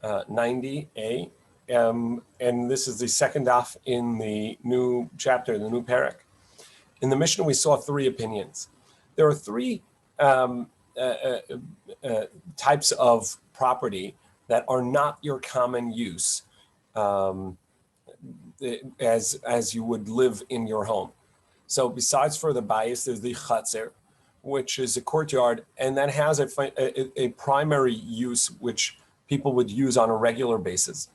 90a, and this is the second daf in the new chapter, the new parak. In the Mishnah, we saw three opinions. There are three types of property that are not your common use, as you would live in your home. So besides for the bayis, there's the chatzer, which is a courtyard, and that has a primary use which people would use on a regular basis.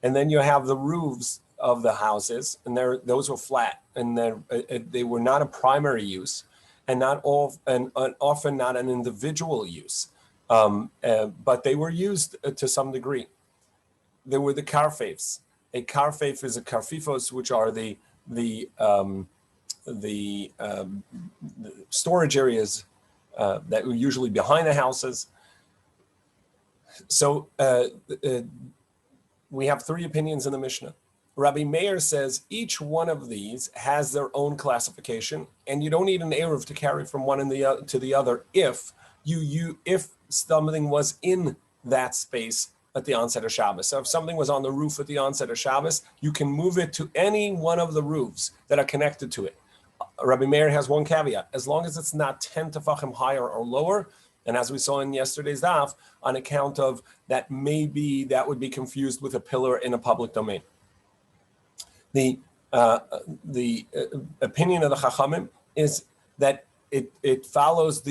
And then you have the roofs of the houses, and those were flat, and they were not a primary use, and often not an individual use, but they were used to some degree. There were the karfefs. A karfef is a karfifos, which are the storage areas that were usually behind the houses. So we have three opinions in the Mishnah. Rabbi Meir says each one of these has their own classification, and you don't need an eruv to carry from one to the other if something was in that space at the onset of Shabbos. So if something was on the roof at the onset of Shabbos, you can move it to any one of the roofs that are connected to it. Rabbi Meir has one caveat: as long as it's not 10 tefachim higher or lower, and as we saw in yesterday's daf, on account of that, maybe that would be confused with a pillar in a public domain. The opinion of the Chachamim is that it follows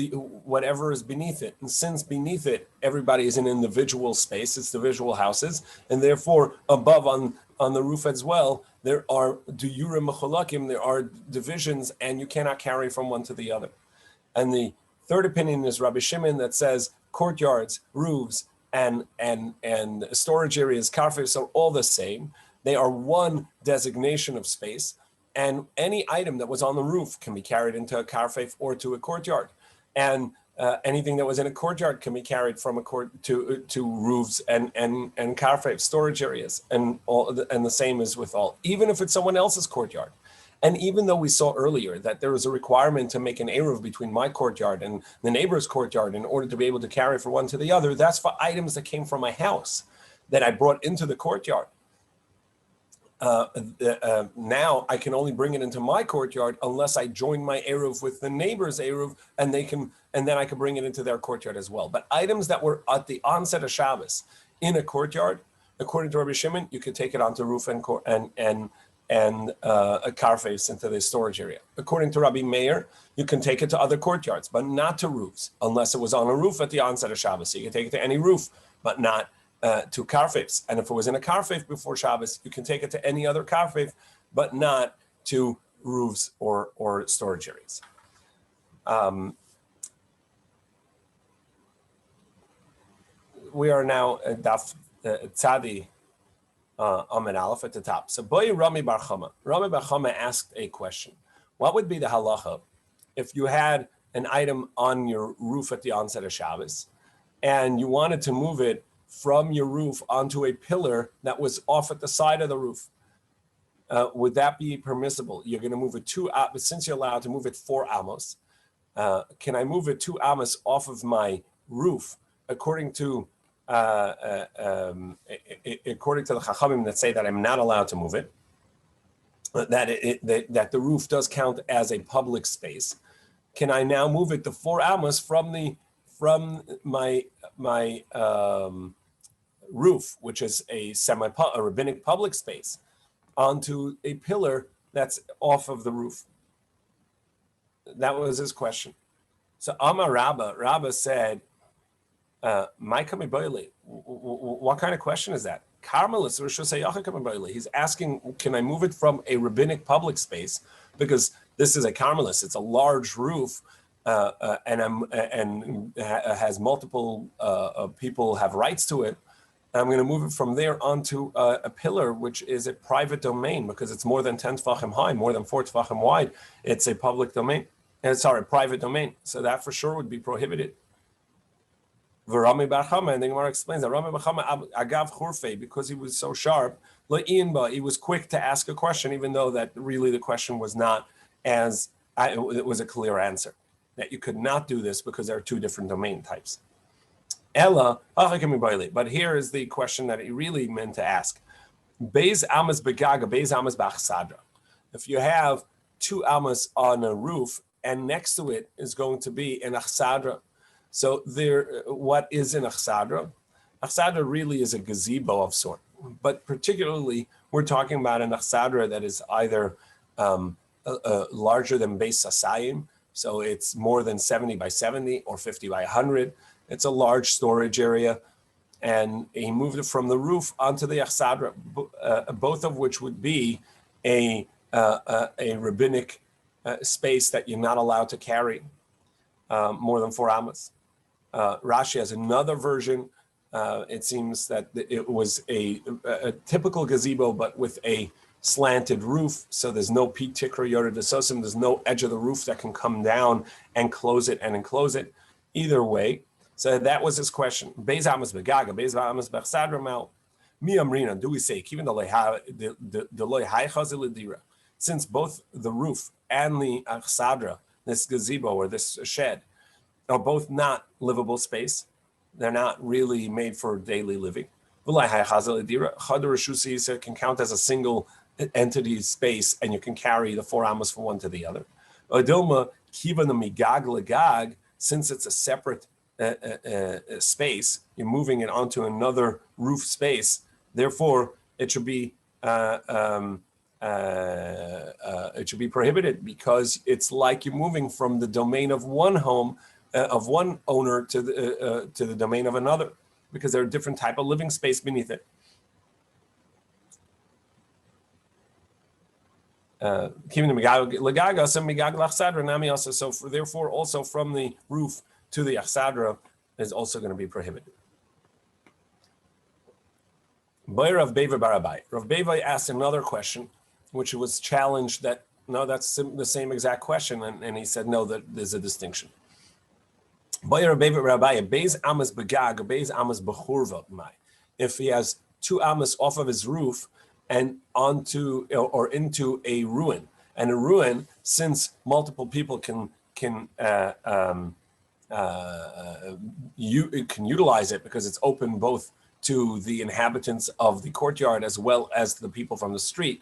whatever is beneath it, and since beneath it everybody is in individual space, it's the visual houses, and therefore above on the roof as well there are duyurim mecholakim, there are divisions, and you cannot carry from one to the other. And the third opinion is Rabbi Shimon, that says courtyards, roofs, and storage areas, karfes, are all the same. They are one designation of space, and any item that was on the roof can be carried into a karfef or to a courtyard, and anything that was in a courtyard can be carried from a to roofs and karfef, storage areas, and the same is with all, even if it's someone else's courtyard. And even though we saw earlier that there was a requirement to make an eruv between my courtyard and the neighbor's courtyard in order to be able to carry from one to the other, that's for items that came from my house that I brought into the courtyard. Now I can only bring it into my courtyard unless I join my eruv with the neighbor's eruv, and then I can bring it into their courtyard as well. But items that were at the onset of Shabbos in a courtyard, according to Rabbi Shimon, you could take it onto roof and a karfes into the storage area. According to Rabbi Meir, you can take it to other courtyards, but not to roofs, unless it was on a roof at the onset of Shabbos. So you can take it to any roof, but not to karfef. And if it was in a karfef before Shabbos, you can take it to any other karfef, but not to roofs or storage areas. We are now at Daf Tzadi Amid Aleph at the top. So Boy Rami Bar Chama. Rami Bar Chama asked a question. What would be the halacha if you had an item on your roof at the onset of Shabbos and you wanted to move it from your roof onto a pillar that was off at the side of the roof? Would that be permissible? You're going to move it but since you're allowed to move it 4 amos, can I move it 2 amos off of my roof according to the Chachamim that say that I'm not allowed to move it, that the roof does count as a public space? Can I now move it to 4 amos from my roof, which is a rabbinic public space, onto a pillar that's off of the roof? That was his question. So Amar Rabba said, what kind of question is that? He's asking, can I move it from a rabbinic public space, because this is a karmelis, it's a large roof, and has multiple people have rights to it. I'm going to move it from there onto a pillar, which is a private domain, because it's more than 10 tefachim high, more than 4 tefachim wide. It's a public domain. Private domain. So that for sure would be prohibited. Rami Bar Chama, and the Gemara explains that Rami Bar Chama agav churfei, because he was so sharp, he was quick to ask a question, even though that really the question was not it was a clear answer, that you could not do this because there are 2 different domain types. Ella, but here is the question that he really meant to ask. Beis amas begaga, beis amas b'achsadra. If you have 2 amas on a roof and next to it is going to be an achsadra. So there, what is an achsadra? Achsadra really is a gazebo of sort, but particularly we're talking about an achsadra that is either larger than Beis Sasayim, so it's more than 70 by 70 or 50 by 100. It's a large storage area, and he moved it from the roof onto the achsadra, both of which would be a rabbinic space that you're not allowed to carry more than 4 amas. Rashi has another version. It seems that it was a typical gazebo, but with a slanted roof, so there's no peak tikra yored desosim, there's no edge of the roof that can come down and close it and enclose it. Either way, so that was his question. Beis amas begaga, beis amas bechsadra mal. Mi amrina, do we say even the loy hay chazil dira? Since both the roof and the chsadra, this gazebo or this shed, are both not livable space, they're not really made for daily living. Chadar can count as a single entity space, and you can carry the 4 amas from one to the other. Odilma kiva migag legag, since it's a separate space, you're moving it onto another roof space. Therefore, it should be prohibited, because it's like you're moving from the domain of one home, of one owner to the domain of another, because there are different type of living space beneath it. So therefore, also from the roof to the achsadra is also going to be prohibited. Rav Beva asked another question, which was challenged that no, that's the same exact question, and he said no, that there's a distinction. If he has 2 amas off of his roof and onto or into a ruin, and a ruin, since multiple people can utilize it because it's open both to the inhabitants of the courtyard as well as to the people from the street,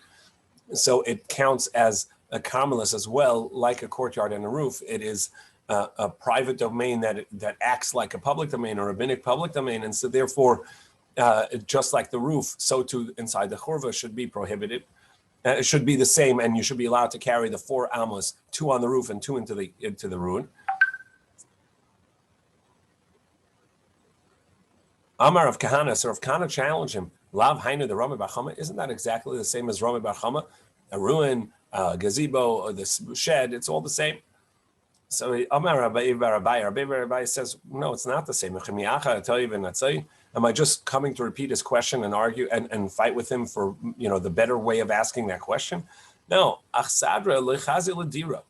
so it counts as a carmelis as well, like a courtyard and a roof. It is a private domain that acts like a public domain, or a rabbinic public domain, and so therefore, just like the roof, so too inside the churva should be prohibited. It should be the same, and you should be allowed to carry the 4 amas, 2 on the roof and 2 into the ruin. Amar of Kahana, so Rav Kahana challenged him. Lav Hainu the Rami Bar Chama, isn't that exactly the same as Rami Bar Chama? A ruin, a gazebo, or the shed, it's all the same. So Amar Rabbi Bar says, no, it's not the same. Am I just coming to repeat his question and argue and fight with him for the better way of asking that question? No, achsadra lechazi ledira.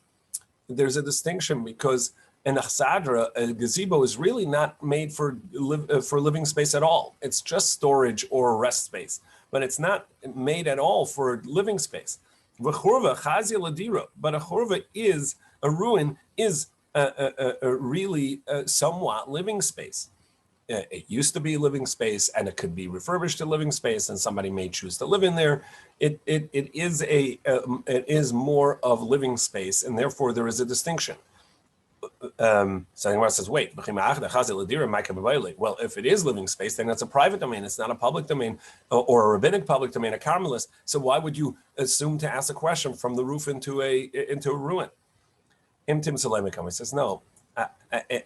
There's a distinction, because an achsadra, a gazebo, is really not made for living space at all. It's just storage or rest space, but it's not made at all for living space. V'churva chazi ledira, but a churva is a ruin, is a really somewhat living space. It used to be living space, and it could be refurbished to living space, and somebody may choose to live in there. It is more of living space, and therefore there is a distinction. So Gemara says, wait, well, if it is living space, then it's a private domain. It's not a public domain or a rabbinic public domain, a carmelist. So why would you assume to ask a question from the roof into a ruin? Imtim Salemikam, he says, no,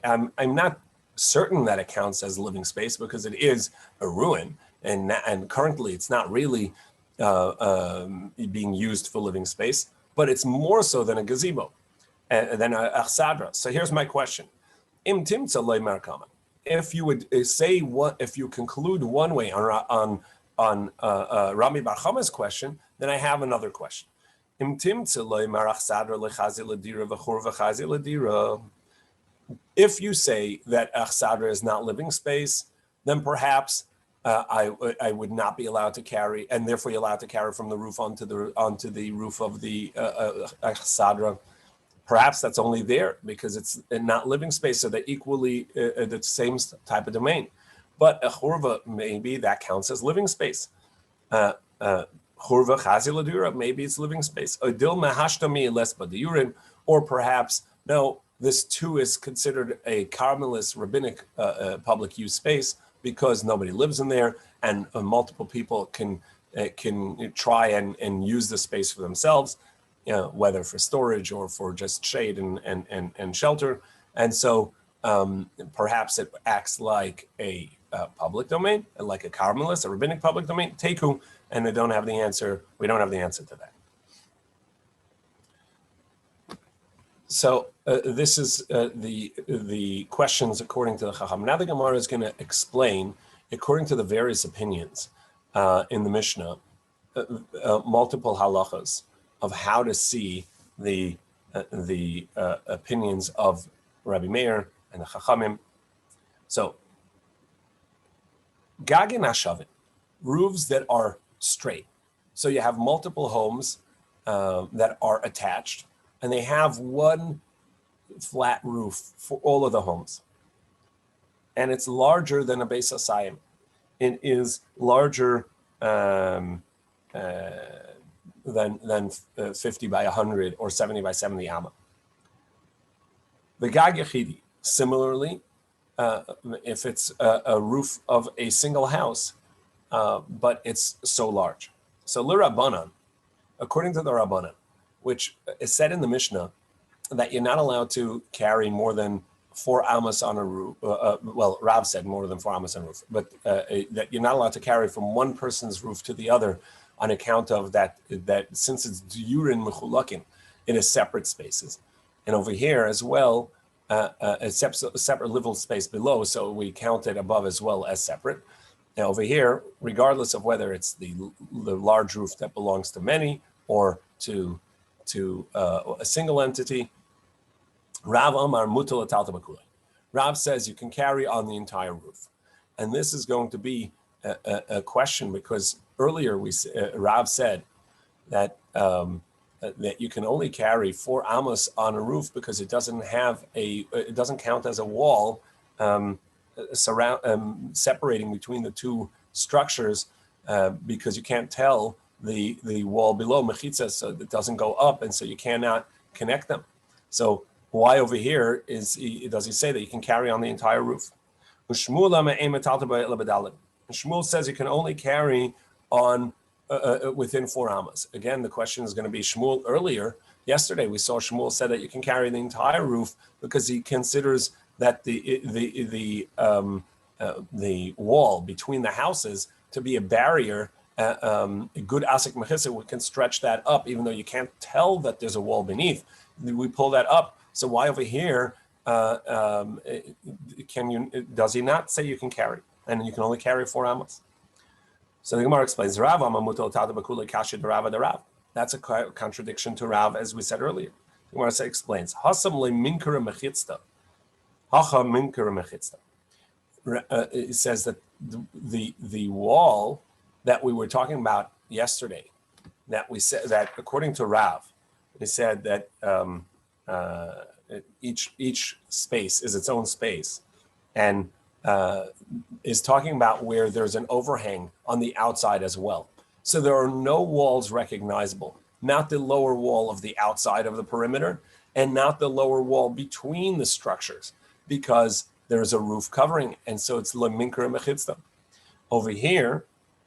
I'm not certain that it counts as living space, because it is a ruin, and currently it's not really being used for living space, but it's more so than a gazebo, than a achsadra. So here's my question: if you would say if you conclude one way on Rami Bar Chama's question, then I have another question. If you say that achsadra is not living space, then perhaps I would not be allowed to carry, and therefore you're allowed to carry from the roof onto the roof of the achsadra. perhaps that's only there because it's not living space, so they're equally the same type of domain. But a churva, maybe that counts as living space. Churva chazi ladura, maybe it's living space. Odil mahashtami les badiurin, or perhaps no, this too is considered a Carmelist rabbinic public use space because nobody lives in there, and multiple people can try and use the space for themselves, whether for storage or for just shade and shelter. And so perhaps it acts like a public domain, like a Carmelist, a rabbinic public domain, teku, and they don't have the answer. We don't have the answer to that. So this is the questions according to the Chacham. Now the Gemara is going to explain, according to the various opinions in the Mishnah, multiple halachas of how to see the opinions of Rabbi Meir and the Chachamim. So, Gagin Hashavin, roofs that are straight. So you have multiple homes that are attached, and they have one flat roof for all of the homes. And it's larger than a Beis Hasayim. It is larger than 50 by 100 or 70 by 70 amma. The Gag Yechidi, similarly, if it's a roof of a single house, but it's so large. So L'Rabbanan, according to the Rabbanan, which is said in the Mishnah that you're not allowed to carry more than 4 amas on a roof. Well, Rav said more than 4 amas on a roof, but that you're not allowed to carry from one person's roof to the other on account of that since it's diyurin mechulakin, it is separate spaces. And over here as well, a separate livable space below, so we count it above as well as separate. Now over here, regardless of whether it's the large roof that belongs to many or to a single entity, Rav Amar mutal atalta bakula. Rav says you can carry on the entire roof, and this is going to be a question because earlier Rav said that that you can only carry 4 amos on a roof because it doesn't count as a wall separating between the two structures because you can't tell the wall below mechitza, so it doesn't go up, and so you cannot connect them. So why over here does he say that you can carry on the entire roof? Shmuel says you can only carry on within 4 amas. Again, the question is going to be Shmuel. Yesterday we saw Shmuel said that you can carry the entire roof because he considers that the wall between the houses to be a barrier. A good asik mechisa, we can stretch that up, even though you can't tell that there's a wall beneath. We pull that up. So why over here does he not say you can carry, and you can only carry 4 amas? So the Gemara explains, Rav amamutal tada bakula kasha Rav. That's a contradiction to Rav, as we said earlier. The Gemara explains, Hasam le minkara mechitzta. Hacha minkara mechitzta. It says that the wall that we were talking about yesterday, that we said that according to Rav, he said that each space is its own space, and is talking about where there's an overhang on the outside as well. So there are no walls recognizable, not the lower wall of the outside of the perimeter, and not the lower wall between the structures, because there's a roof covering, and so it's leminkra mechitzta. Over here,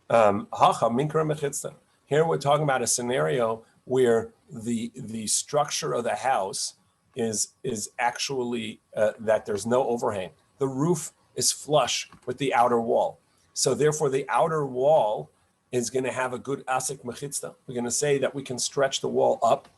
hacha minkra mechitzta. Here we're talking about a scenario where the structure of the house is actually that there's no overhang. The roof is flush with the outer wall. So therefore the outer wall is going to have a good asik mechitzta. We're going to say that we can stretch the wall up,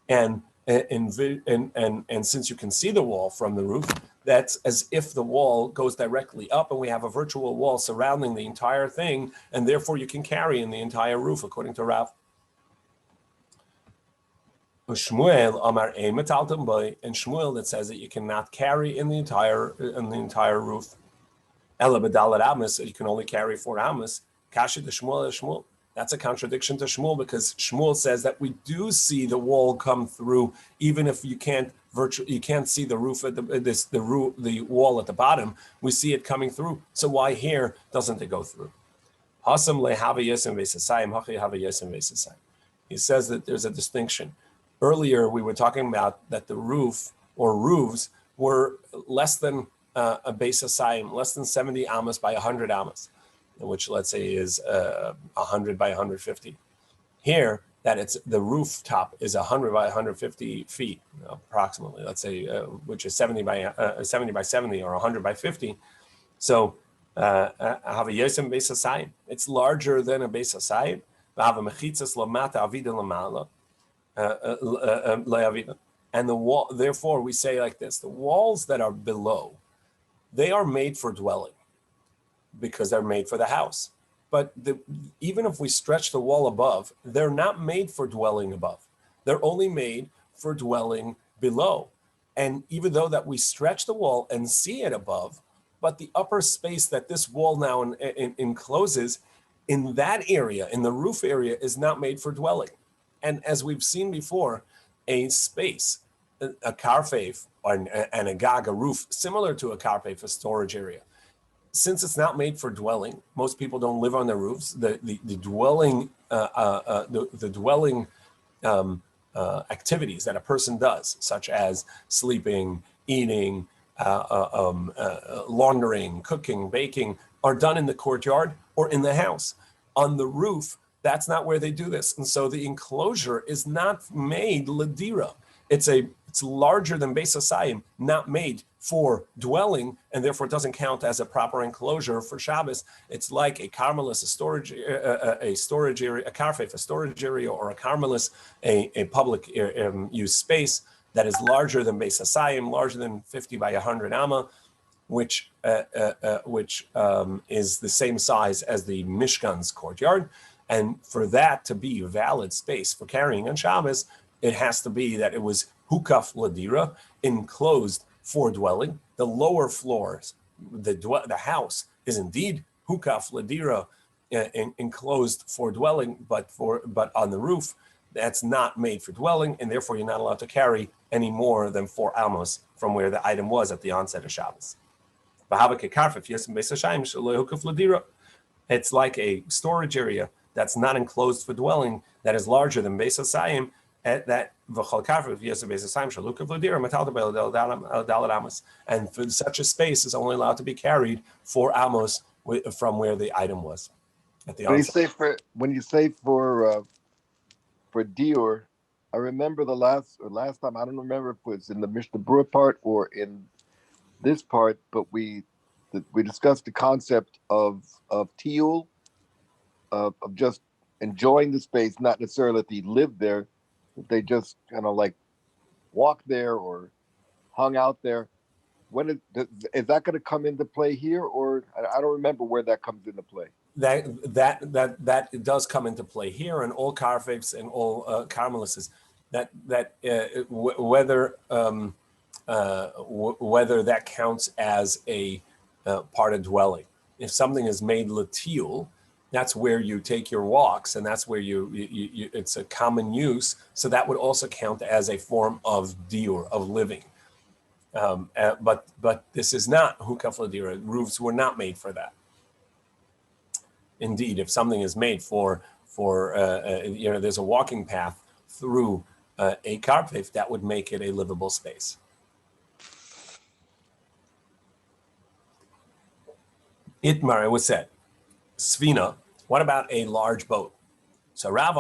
and since you can see the wall from the roof, that's as if the wall goes directly up, and we have a virtual wall surrounding the entire thing, and therefore you can carry in the entire roof, according to Rav. Shmuel Amar Metaltim Boy, and Shmuel that says that you cannot carry in the entire roof. Ela B'Dalet Amas, you can only carry 4 amas. Kasha the Shmuel. That's a contradiction to Shmuel, because Shmuel says that we do see the wall come through, even if you can't see the roof at the wall at the bottom. We see it coming through. So why here doesn't it go through? He says that there's a distinction. Earlier we were talking about that the roof or roofs were less than a base asayim, less than 70 amas by 100 amas, which let's say is 100 by 150. Here, that it's the rooftop is 100 by 150 feet, approximately. Let's say, which is 70 by 70 or 100 by 50. So, it's larger than a base asayim. And the wall. Therefore, we say like this: the walls that are below, they are made for dwelling, because they're made for the house. But even if we stretch the wall above, they're not made for dwelling above. They're only made for dwelling below. And even though that we stretch the wall and see it above, but the upper space that this wall now encloses, in that area, in the roof area, is not made for dwelling. And as we've seen before, a space, a karfeif, and a gag, a roof, similar to a karfeif, a storage area, since it's not made for dwelling, most people don't live on their roofs. The dwelling activities that a person does, such as sleeping, eating, laundering, cooking, baking, are done in the courtyard or in the house. On the roof, that's not where they do this, and so the enclosure is not made ladira. It's larger than Beis Hasayim, not made for dwelling, and therefore it doesn't count as a proper enclosure for Shabbos. It's like a karmelis, a storage area, a karfeif, a storage area, or a karmelis, a public use space that is larger than Beis Hasayim, larger than 50 by 100 amma, which is the same size as the Mishkan's courtyard. And for that to be a valid space for carrying on Shabbos, it has to be that it was hukaf ladira, enclosed for dwelling. The lower floors, the house is indeed hukaf ladira, enclosed for dwelling, but on the roof, that's not made for dwelling, and therefore you're not allowed to carry any more than 4 amos from where the item was at the onset of Shabbos. It's like a storage area that's not enclosed for dwelling, that is larger than Beis Hasayim, and for such a space is only allowed to be carried 4 amos from where the item was at the onset. When you say for dior, I remember the last time, I don't remember if it was in the Mishnah Berurah part or in this part, but we discussed the concept of tiyul, of just enjoying the space, not necessarily that they lived there, but they just kind of like walked there or hung out there. Is that going to come into play here, or I don't remember where that comes into play? That does come into play here, and all karfeifs and all karmelises. Whether that counts as a part of dwelling. If something is made latiul, that's where you take your walks, and that's where you it's a common use. So that would also count as a form of diur, of living. But this is not hukaf ladira. Roofs were not made for that. Indeed, if something is made for there's a walking path through a karfeif, that would make it a livable space. Itmar, it was said, Svina, what about a large boat? So Rav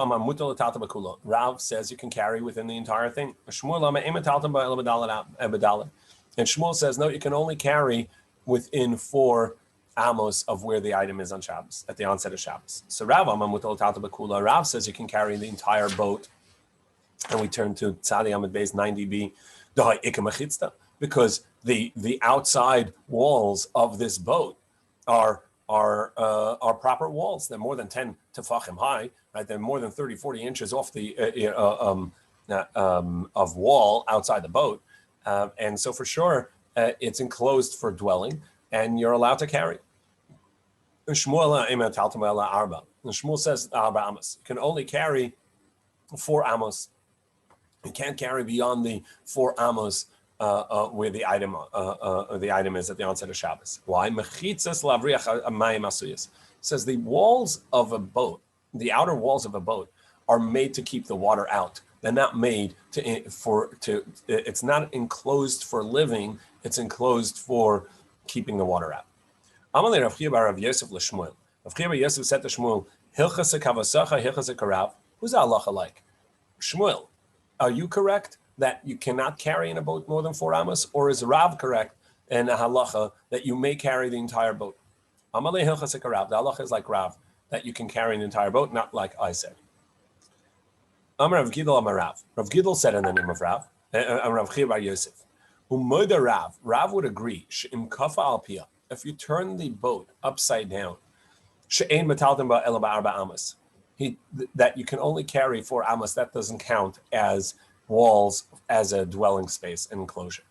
says you can carry within the entire thing. And Shmuel says, no, you can only carry within 4 amos of where the item is on Shabbos, at the onset of Shabbos. So Rav says you can carry the entire boat. And we turn to Tzadi Amud Beis 90b, because the outside walls of this boat are proper walls. They're more than 10 tefachim high, right? They're more than 30, 40 inches off the of wall outside the boat, and so for sure it's enclosed for dwelling, and you're allowed to carry. Shmuel arba. And Shmuel says arba amos. You can only carry 4 amos. You can't carry beyond the 4 amos where the item is at the onset of Shabbos. Why? Mechitzas lavriach amayim asuyas. Says the walls of a boat, the outer walls of a boat, are made to keep the water out. They're not made it's not enclosed for living, it's enclosed for keeping the water out. Amalei Rav Chiya bar Rav Yosef l'Shmuel. Rav Chiya bar Yosef said to Shmuel, Hilchas kavasacha, hilchas karav. Who's the halacha like? Shmuel, are you correct that you cannot carry in a boat more than 4 amos? Or is Rav correct in a halacha that you may carry the entire boat? Amalei hilchas karav. The halacha is like Rav, that you can carry the entire boat, not like I said. Amar Rav Gidol Amar Rav. Rav Gidol said in the name of Rav, Rav Chiya bar Yosef. Rav would agree, she'im kafa al piyah, if you turn the boat upside down, she'ein metaltem ba ela ba'arba amos, that you can only carry 4 amos, that doesn't count as walls, as a dwelling space, an enclosure.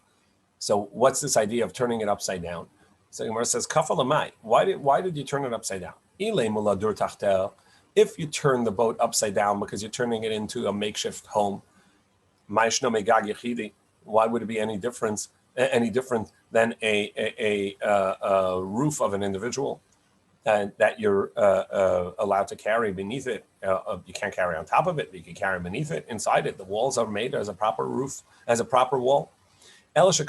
So what's this idea of turning it upside down? So Gemara says, kafa lamai, why did you turn it upside down? Ilei muladur tachtel, if you turn the boat upside down because you're turning it into a makeshift home, ma'ishno megag yechidi, why would it be any different than a roof of an individual that you're allowed to carry beneath it? You can't carry on top of it, but you can carry beneath it, inside it. The walls are made as a proper roof, as a proper wall. So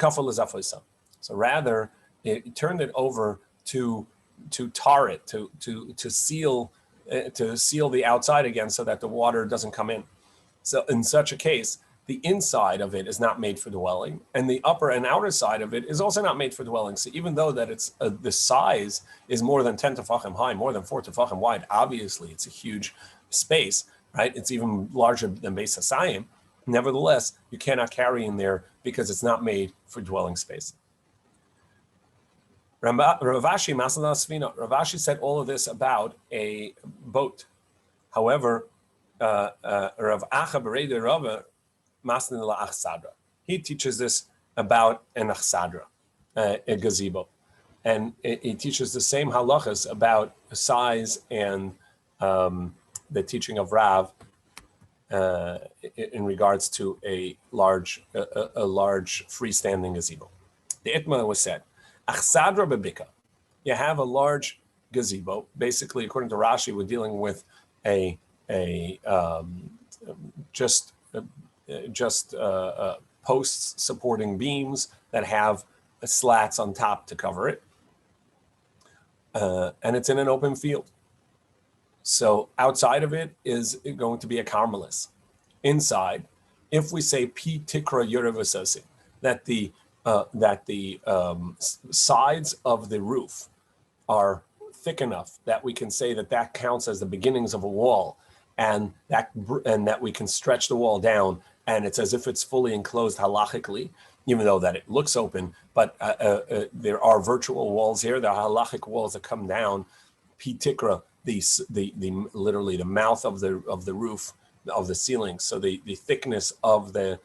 rather, it turned it over to tar it, to seal the outside again so that the water doesn't come in. So in such a case, the inside of it is not made for dwelling, and the upper and outer side of it is also not made for dwelling. So even though that it's the size is more than 10 tefachim high, more than 4 tefachim wide, obviously it's a huge space, right? It's even larger than Beis Hasayim. Nevertheless, you cannot carry in there because it's not made for dwelling space. Ravashi Masala Svina. Ravashi said all of this about a boat. However, Rav Acha Bereder Rava Masnin la Achsadra. He teaches this about an achsadra, a gazebo, and he teaches the same halachas about size and the teaching of Rav in regards to a large freestanding gazebo. The itma was said, achsadra bebika. You have a large gazebo. Basically, according to Rashi, we're dealing with just posts supporting beams that have slats on top to cover it, and it's in an open field. So outside of it is going to be a carmelis. Inside, if we say pi tikra yurav, that the sides of the roof are thick enough that we can say that counts as the beginnings of a wall, and that we can stretch the wall down, and it's as if it's fully enclosed halachically, even though that it looks open. But there are virtual walls here. There are halachic walls that come down. Pi tikra, the literally the mouth of the roof, of the ceiling. So the thickness of the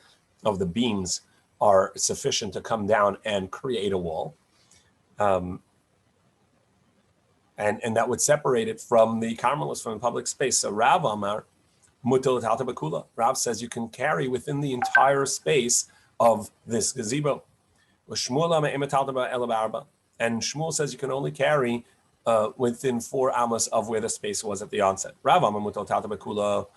beams are sufficient to come down and create a wall. And that would separate it from the carmelis, from the public space. So Rav Amar, Mutal Talta Bakula. Rav says you can carry within the entire space of this gazebo. And Shmuel says you can only carry within 4 amos of where the space was at the onset. Rav Amar Mutal Talta Bakula.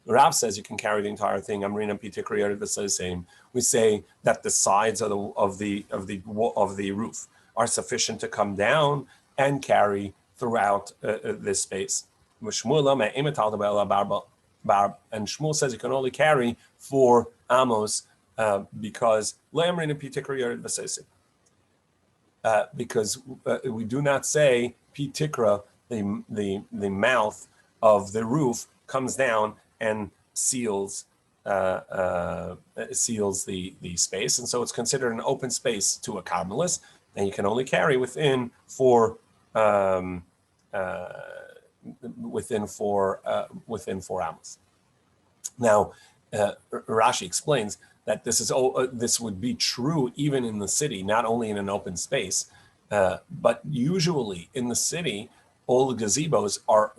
Rav says you can carry the entire thing. Amrina Pitikri the same. We say that the sides of the roof are sufficient to come down and carry throughout this space. And Shmuel says you can only carry 4 amos because we do not say pitikra, the mouth of the roof comes down and seals the space, and so it's considered an open space to a carmelis, and you can only carry within 4 amos. Now, Rashi explains that this would be true even in the city, not only in an open space, but usually in the city, all the gazebos are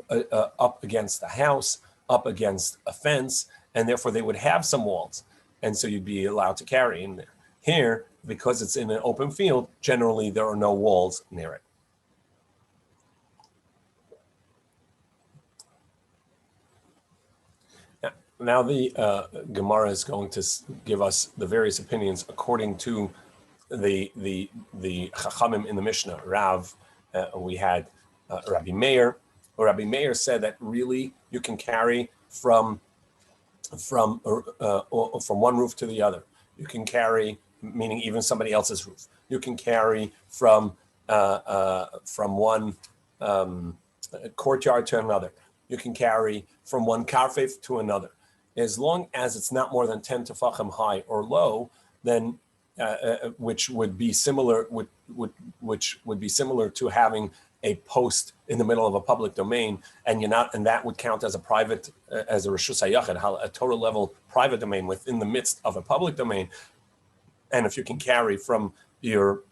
up against the house, up against a fence, and therefore they would have some walls. And so you'd be allowed to carry in there. Here, because it's in an open field, generally there are no walls near it. Now the Gemara is going to give us the various opinions according to the Chachamim in the Mishnah. Rav, we had Rabbi Meir. Rabbi Meir said that really you can carry from one roof to the other. You can carry, meaning even somebody else's roof. You can carry from one courtyard to another. You can carry from one karfef to another. As long as it's not more than 10 tefachim high or low, then which would be similar to having a post in the middle of a public domain, and that would count as a private, as a reshus hayachid, a total level private domain within the midst of a public domain. And if you can carry from your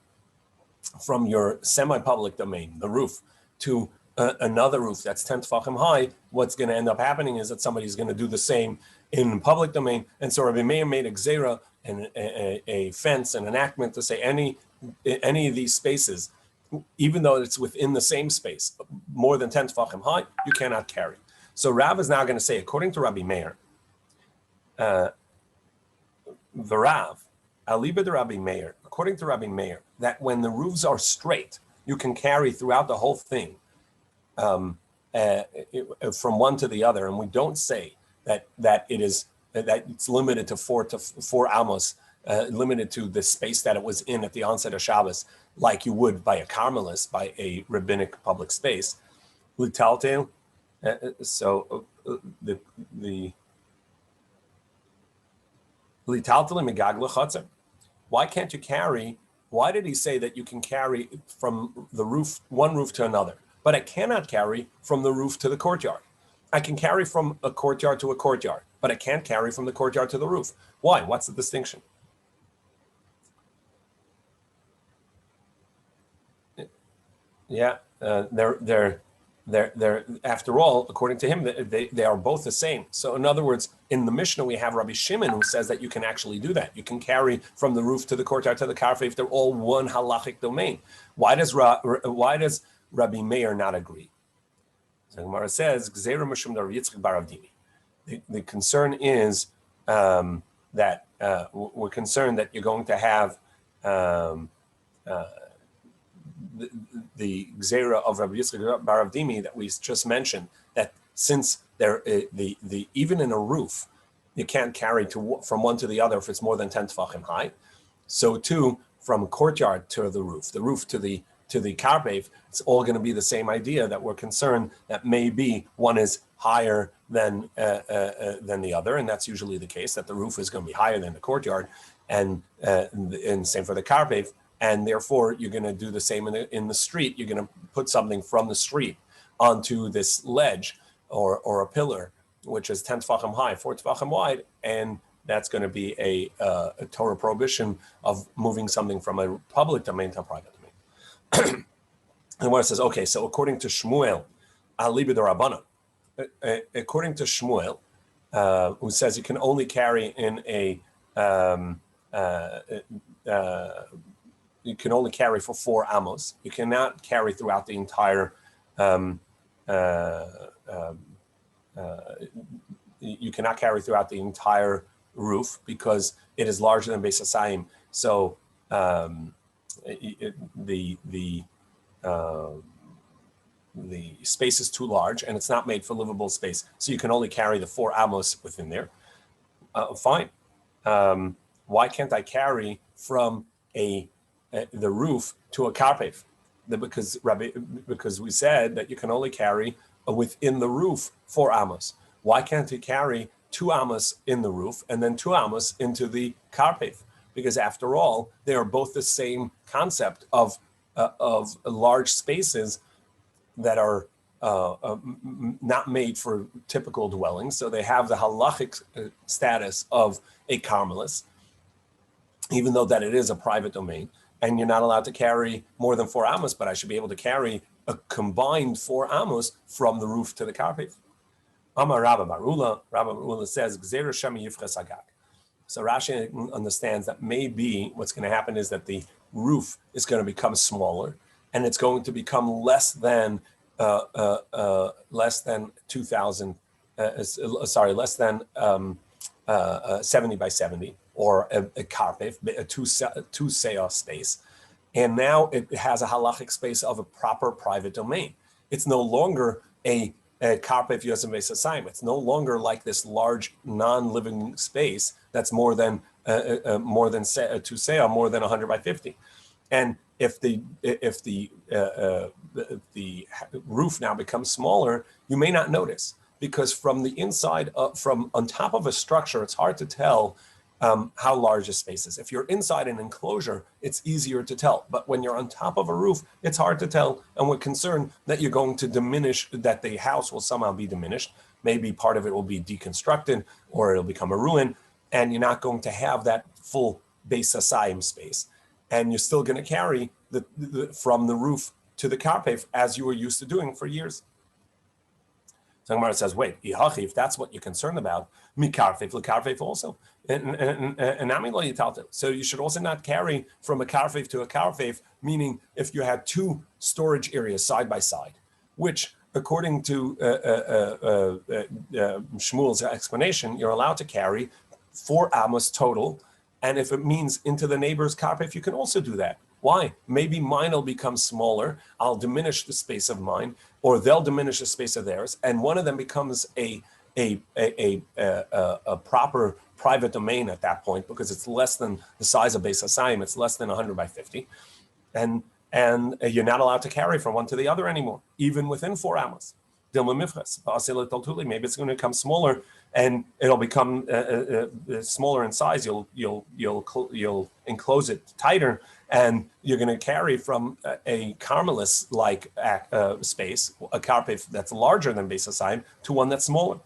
semi-public domain, the roof, to another roof that's 10 tefachim high, what's going to end up happening is that somebody's going to do the same in public domain. And so Rabbi Meir made a gzera and a fence, an enactment to say any of these spaces, even though it's within the same space, more than 10 tefachim high, you cannot carry. So Rav is now going to say, according to Rabbi Meir, V'Rav, Aliba de Rabbi Meir, according to Rabbi Meir, that when the roofs are straight, you can carry throughout the whole thing from one to the other, and we don't say that it's limited to four amos, limited to the space that it was in at the onset of Shabbos, like you would by a Carmelist, by a rabbinic public space. Litaltel, so the litaltel megagla chatzar. Why can't you carry? Why did he say that you can carry from the roof, one roof to another? But I cannot carry from the roof to the courtyard. I can carry from a courtyard to a courtyard, but I can't carry from the courtyard to the roof. Why? What's the distinction? Yeah, they're after all, according to him, they are both the same. So in other words, in the Mishnah, we have Rabbi Shimon who says that you can actually do that. You can carry from the roof to the courtyard to the karfeh if they're all one halachic domain. Why does Rabbi Meir not agree? So Gemara says, "Gzeira mishum Rabbi Yitzchak bar Avdimi." The concern is that we're concerned that you're going to have the Gzeira of Rabbi Yitzchak bar Avdimi that we just mentioned. That since even in a roof, you can't carry from one to the other if it's more than 10 tefachim high. So too, from courtyard to the roof to the karpef, it's all going to be the same idea, that we're concerned that maybe one is higher than the other, and that's usually the case, that the roof is going to be higher than the courtyard, and same for the karpef, and therefore you're going to do the same in the street. You're going to put something from the street onto this ledge or a pillar, which is 10 tefachim high, 4 tefachim wide, and that's going to be a Torah prohibition of moving something from a public domain to a private domain. And what it says, okay, so according to Shmuel, Alibi Rabbanan, according to Shmuel, who says you can only carry in you can only carry for 4 amos. You cannot carry throughout the entire. You cannot carry throughout the entire roof because it is larger than Beis Hasayim. So the space is too large and it's not made for livable space. So you can only carry the 4 amos within there. Fine. Why can't I carry from the roof to a karpef? Because we said that you can only carry within the roof 4 amos. Why can't you carry 2 amos in the roof and then 2 amos into the karpef? Because after all, they are both the same concept of large spaces that are not made for typical dwellings. So they have the halachic status of a Carmelist, even though that it is a private domain, and you're not allowed to carry more than 4 amos, but I should be able to carry a combined 4 amos from the roof to the karpef. Amar Rabbi Barula says, Gzeira Shemi Yifches Agag. So Rashi understands that maybe what's going to happen is that the roof is going to become smaller, and it's going to become less than 2,000. Less than 70 by 70, or a karpef, a two seah space. And now it has a halachic space of a proper private domain. It's no longer a karpef yosem v'sasayim. It's no longer like this large non-living space that's more than two seah, more than 100 by 50. And if the roof now becomes smaller, you may not notice, because from the inside, from on top of a structure, it's hard to tell how large a space is. If you're inside an enclosure, it's easier to tell. But when you're on top of a roof, it's hard to tell. And we're concerned that you're going to diminish, that the house will somehow be diminished. Maybe part of it will be deconstructed, or it'll become a ruin, and you're not going to have that full Beis Hasayim space. And you're still going to carry from the roof to the karpef as you were used to doing for years. So Gemara says, wait, if that's what you're concerned about, mikarfef lekarfef also. So you should also not carry from a karfef to a karfef, meaning if you had 2 storage areas side by side, which according to Shmuel's explanation, you're allowed to carry 4 amos total. And if it means into the neighbor's karpef, you can also do that. Why? Maybe mine will become smaller. I'll diminish the space of mine, or they'll diminish the space of theirs, and one of them becomes a proper private domain at that point, because it's less than the size of Beis Hasayim. It's less than 100 by 50, and you're not allowed to carry from one to the other anymore, even within 4 amos. Maybe it's going to become smaller, and it'll become smaller in size. You'll enclose it tighter, and you're going to carry from a Carmelis-like space, a karpef that's larger than Beis Hasayim, to one that's smaller.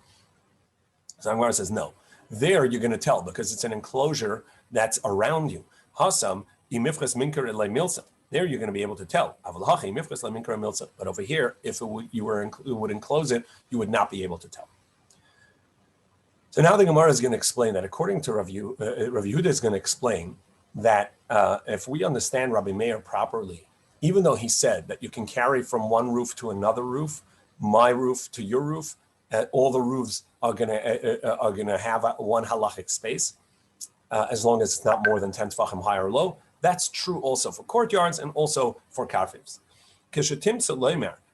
So Gemara says no. There you're going to tell, because it's an enclosure that's around you. Hasam imifches minker elay milsa. There you're going to be able to tell. But over here, if you would enclose it, you would not be able to tell. So now the Gemara is going to explain that, according to Rav Yehuda is going to explain that if we understand Rabbi Meir properly, even though he said that you can carry from one roof to another roof, my roof to your roof, all the roofs are going to have one halachic space, as long as it's not more than 10 tefachim high or low. That's true also for courtyards and also for karfifs.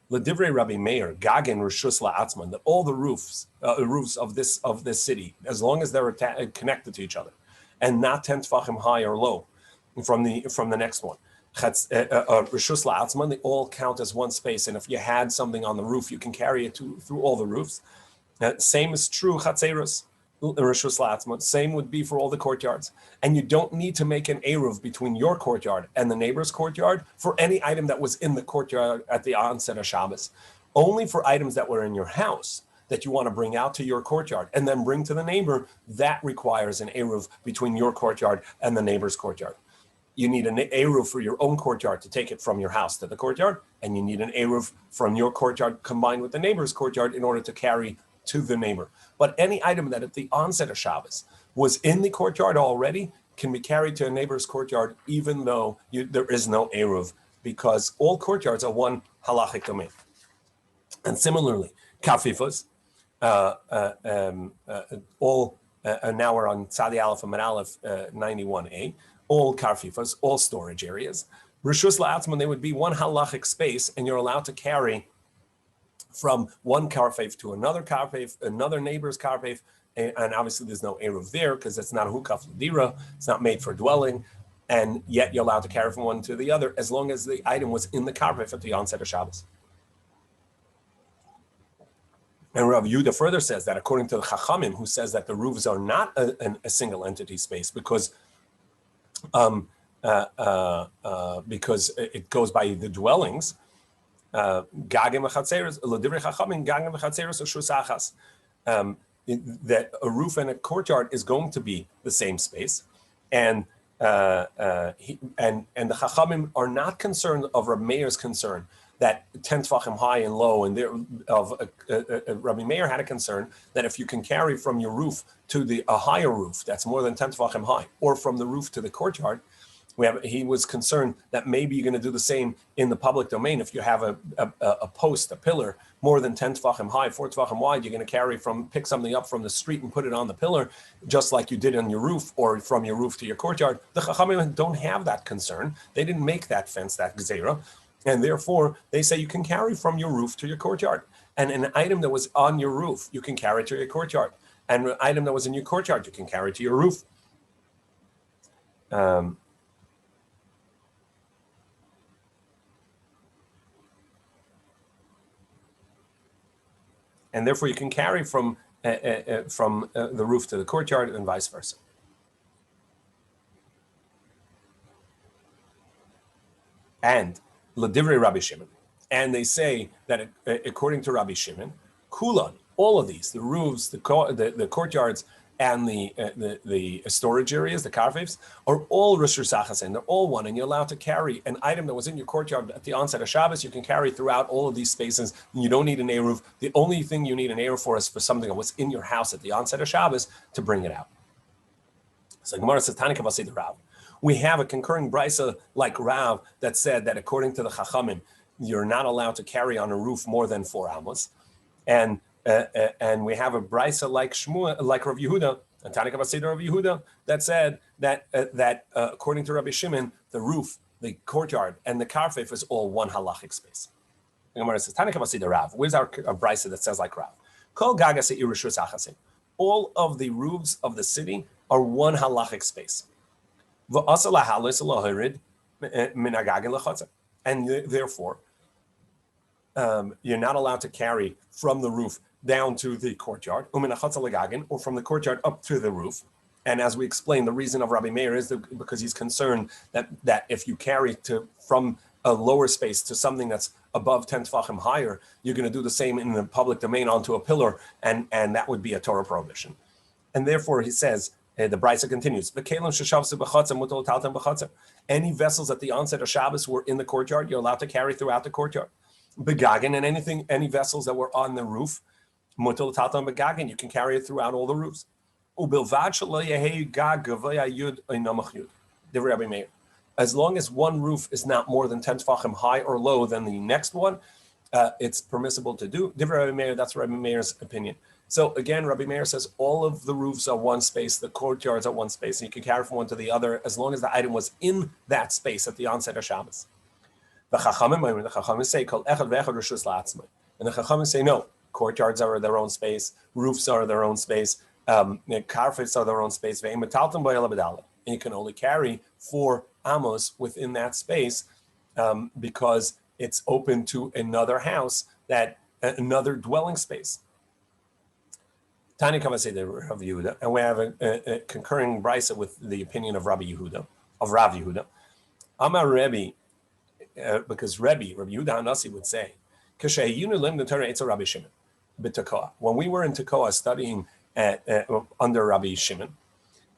L'divrei Rabbi Meir, Gagen Rishus La'atzman, that all the roofs of this city, as long as they're connected to each other, and not 10 tefachim high or low from the next one. Rishus La'atzman, they all count as one space, and if you had something on the roof, you can carry it through all the roofs. Same is true Chatzeros. Same would be for all the courtyards. And you don't need to make an eruv between your courtyard and the neighbor's courtyard for any item that was in the courtyard at the onset of Shabbos. Only for items that were in your house that you want to bring out to your courtyard and then bring to the neighbor, that requires an eruv between your courtyard and the neighbor's courtyard. You need an eruv for your own courtyard to take it from your house to the courtyard, and you need an eruv from your courtyard combined with the neighbor's courtyard in order to carry to the neighbor. But any item that at the onset of Shabbos was in the courtyard already can be carried to a neighbor's courtyard, even though there is no eruv, because all courtyards are one halachic domain. And similarly, kafifos, now we're on Tzadi Aleph and Mad Aleph 91a, all karfifos, all storage areas. Rishus la'atzman, they would be one halachic space, and you're allowed to carry from one karfef to another karfef, another neighbor's karfef, and obviously there's no eruv there because it's not a hukaf l'dira, it's not made for dwelling, and yet you're allowed to carry from one to the other as long as the item was in the karfef at the onset of Shabbos. And Rav Yehuda further says that according to the Chachamim, who says that the roofs are not a single entity space because it goes by the dwellings. That a roof and a courtyard is going to be the same space, and the Chachamim are not concerned of Rav Meir's concern that 10 tefachim high and low, and Rabbi Meir had a concern that if you can carry from your roof to a higher roof that's more than 10 tefachim high, or from the roof to the courtyard, he was concerned that maybe you're going to do the same in the public domain. If you have a post, a pillar, more than 10 tefachim high, 4 tefachim wide, you're going to pick something up from the street and put it on the pillar, just like you did on your roof or from your roof to your courtyard. The Chachamim don't have that concern. They didn't make that fence, that gzeira, and therefore they say you can carry from your roof to your courtyard. And an item that was on your roof, you can carry to your courtyard. And an item that was in your courtyard, you can carry to your roof. And therefore, you can carry from the roof to the courtyard and vice versa. And L'divrei Rabbi Shimon, and they say that according to Rabbi Shimon, Kulan, all of these, the roofs, the courtyards, and the storage areas, the karfevs, are all Rishur Sachas, and they're all one, and you're allowed to carry an item that was in your courtyard at the onset of Shabbos. You can carry throughout all of these spaces, and you don't need an Eruv. The only thing you need an Eruv for is for something that was in your house at the onset of Shabbos to bring it out. So Gemara says, Tani Kavasi the Rav. We have a concurring brisa like Rav that said that according to the Chachamim, you're not allowed to carry on a roof more than 4 amos, and we have a brisa like Rav Yehuda, and Tanakh Baseder Rav Yehuda, that said that according to Rabbi Shimon, the roof, the courtyard, and the karfef is all one halachic space. The Gemara says, Tanakh Baseder Rav. Where's our brisa that says like Rav? Kol gagas irishus achasim. All of the roofs of the city are one halachic space. And therefore, you're not allowed to carry from the roof down to the courtyard, or from the courtyard up to the roof. And as we explained, the reason of Rabbi Meir is because he's concerned that if you carry from a lower space to something that's above 10 tefachim higher, you're going to do the same in the public domain onto a pillar, and that would be a Torah prohibition. And therefore, he says, the Brisa continues, any vessels at the onset of Shabbos were in the courtyard, you're allowed to carry throughout the courtyard. Begagan, and any vessels that were on the roof, mutal taltam begagan, you can carry it throughout all the roofs. As long as one roof is not more than 10 tefachim high or low than the next one, it's permissible to do. That's Rabbi Meir's opinion. So again, Rabbi Meir says all of the roofs are one space, the courtyards are one space, and you can carry from one to the other as long as the item was in that space at the onset of Shabbos. The Chachamim say, Kol echad ve'echad reshus la'atzmai. And the Chachamim say, no, courtyards are their own space, roofs are their own space, karfets are their own space, and you can only carry 4 amos within that space because it's open to another house, another dwelling space. Tani Kamasei the Rav Yehuda, and we have a concurring brisa with the opinion of Rav Yehuda. Amar Rebbe, because Rabbi Yehuda Hanasi would say, when we were in Tekoa studying under Rabbi Shimon,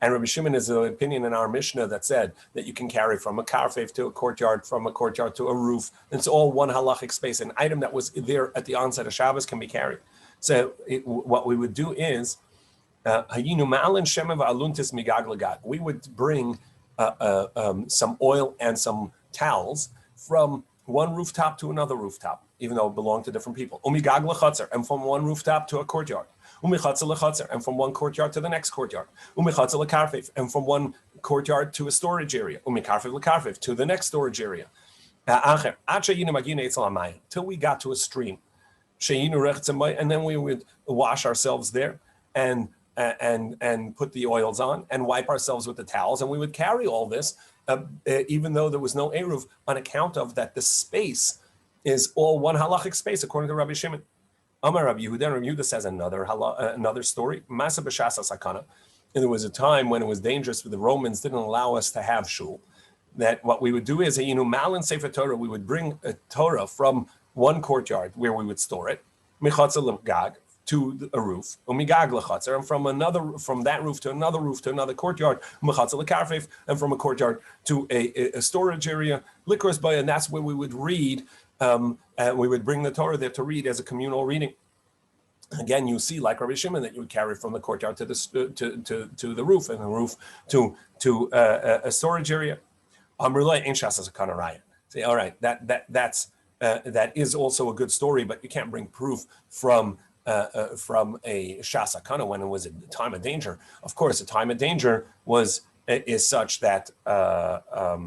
and Rabbi Shimon is the opinion in our Mishnah that said that you can carry from a karfef to a courtyard, from a courtyard to a roof. It's all one halachic space. An item that was there at the onset of Shabbos can be carried. So what we would do is, we would bring some oil and some towels from one rooftop to another rooftop, even though it belonged to different people. And from one rooftop to a courtyard. And from one courtyard to the next courtyard. And from one courtyard to a storage area. To the next storage area. Till we got to a stream. And then we would wash ourselves there and put the oils on and wipe ourselves with the towels, and we would carry all this even though there was no eruv, on account of that the space is all one halachic space according to Rabbi Shimon. Amar Rabbi Yehuda, Rabbi Yehuda says another story. Masa b'shasa sakana. And there was a time when it was dangerous, the Romans didn't allow us to have shul. That what we would do is, malin sefer Torah, we would bring a Torah from one courtyard where we would store it, michatzel gag, to a roof, umigag lechatzer, and from that roof to another courtyard, michatzel karfif, and from a courtyard to a storage area, likros bay, and that's where we would read And we would bring the Torah there to read as a communal reading. Again, you see, like Rabbi Shimon, that you would carry from the courtyard to the roof, and the roof to a storage area. Say, all right, that is also a good story, but you can't bring proof from a shas hakana when it was a time of danger. Of course, a time of danger is such that a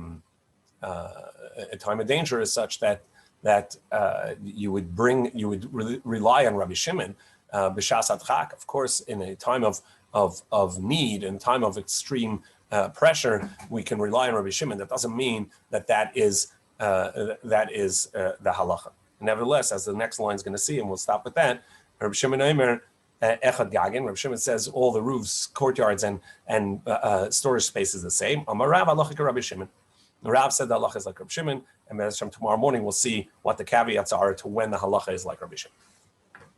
time of danger is such that you would rely on Rabbi Shimon b'shas adchak. Of course, in a time of need and time of extreme pressure, we can rely on Rabbi Shimon. That doesn't mean that is the halacha. Nevertheless, as the next line is going to see, and we'll stop with that, Rabbi Shimon Omer echad gagin. Rabbi Shimon says all the roofs, courtyards, and storage space is the same. Amar Rav halacha Rabbi Shimon. Rav said the halacha is like Rabbi Shimon, and from tomorrow morning we'll see what the caveats are to when the halacha is like Rabbi Shimon.